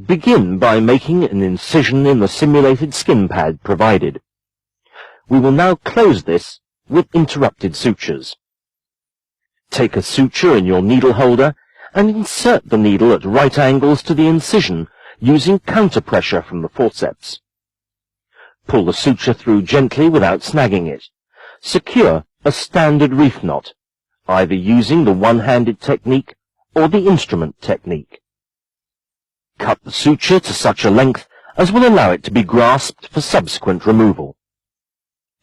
Begin by making an incision in the simulated skin pad provided. We will now close this with interrupted sutures. Take a suture in your needle holder and insert the needle at right angles to the incision using counter pressure from the forceps. Pull the suture through gently without snagging it. Secure a standard reef knot, either using the one-handed technique or the instrument technique. Cut the suture to such a length as will allow it to be grasped for subsequent removal.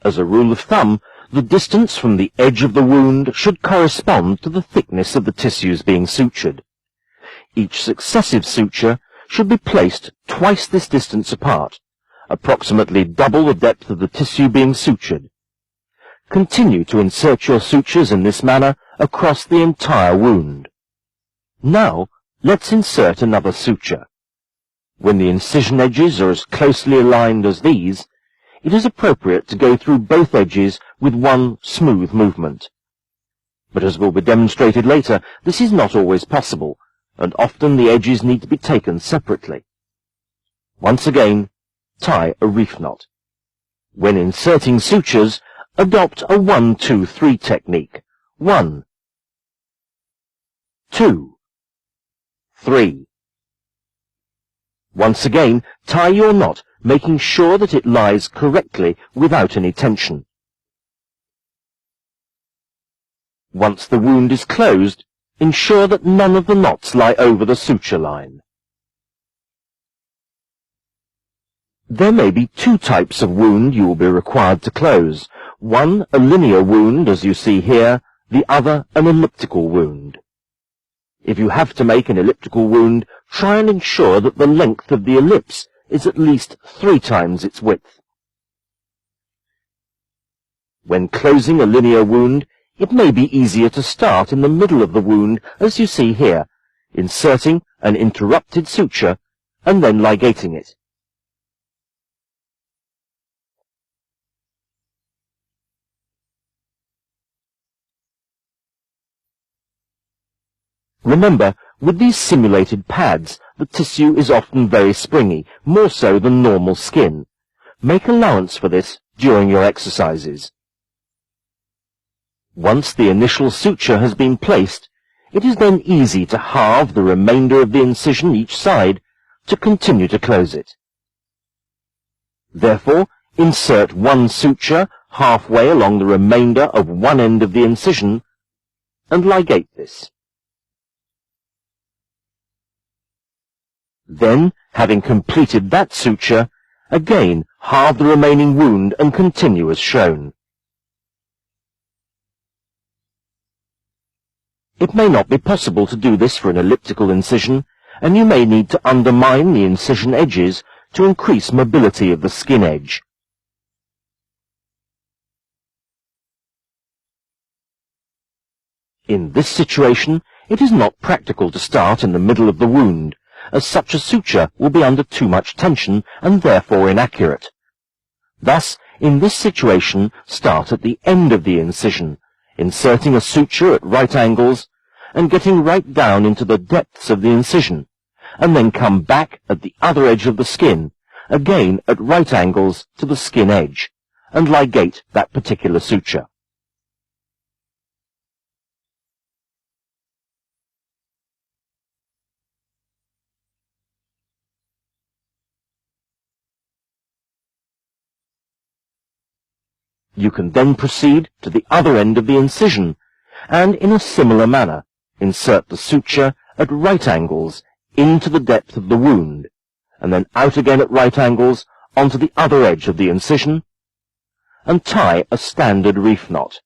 As a rule of thumb, the distance from the edge of the wound should correspond to the thickness of the tissues being sutured. Each successive suture should be placed twice this distance apart, approximately double the depth of the tissue being sutured. Continue to insert your sutures in this manner across the entire wound. Now, let's insert another suture. When the incision edges are as closely aligned as these, it is appropriate to go through both edges with one smooth movement. But as will be demonstrated later, this is not always possible, and often the edges need to be taken separately. Once again, tie a reef knot. When inserting sutures, adopt a 1-2-3 technique. 1, 2, 3. Once again, tie your knot, making sure that it lies correctly without any tension. Once the wound is closed, ensure that none of the knots lie over the suture line. There may be two types of wound you will be required to close. One, a linear wound, as you see here, the other, an elliptical wound. If you have to make an elliptical wound, try and ensure that the length of the ellipse is at least 3 times its width. When closing a linear wound, it may be easier to start in the middle of the wound, as you see here, inserting an interrupted suture and then ligating it. Remember, with these simulated pads, the tissue is often very springy, more so than normal skin. Make allowance for this during your exercises. Once the initial suture has been placed, it is then easy to halve the remainder of the incision each side to continue to close it. Therefore, insert one suture halfway along the remainder of one end of the incision and ligate this. Then, having completed that suture, again halve the remaining wound and continue as shown. It may not be possible to do this for an elliptical incision, and you may need to undermine the incision edges to increase mobility of the skin edge. In this situation, it is not practical to start in the middle of the wound, as such a suture will be under too much tension and therefore inaccurate. Thus, in this situation, start at the end of the incision, inserting a suture at right angles and getting right down into the depths of the incision, and then come back at the other edge of the skin, again at right angles to the skin edge, and ligate that particular suture. You can then proceed to the other end of the incision, and in a similar manner, insert the suture at right angles into the depth of the wound, and then out again at right angles onto the other edge of the incision, and tie a standard reef knot.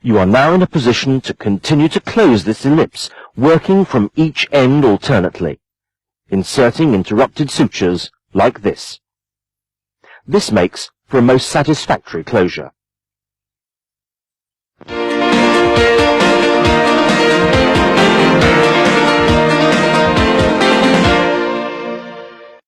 You are now in a position to continue to close this ellipse, working from each end alternately, inserting interrupted sutures like this. This makes for a most satisfactory closure.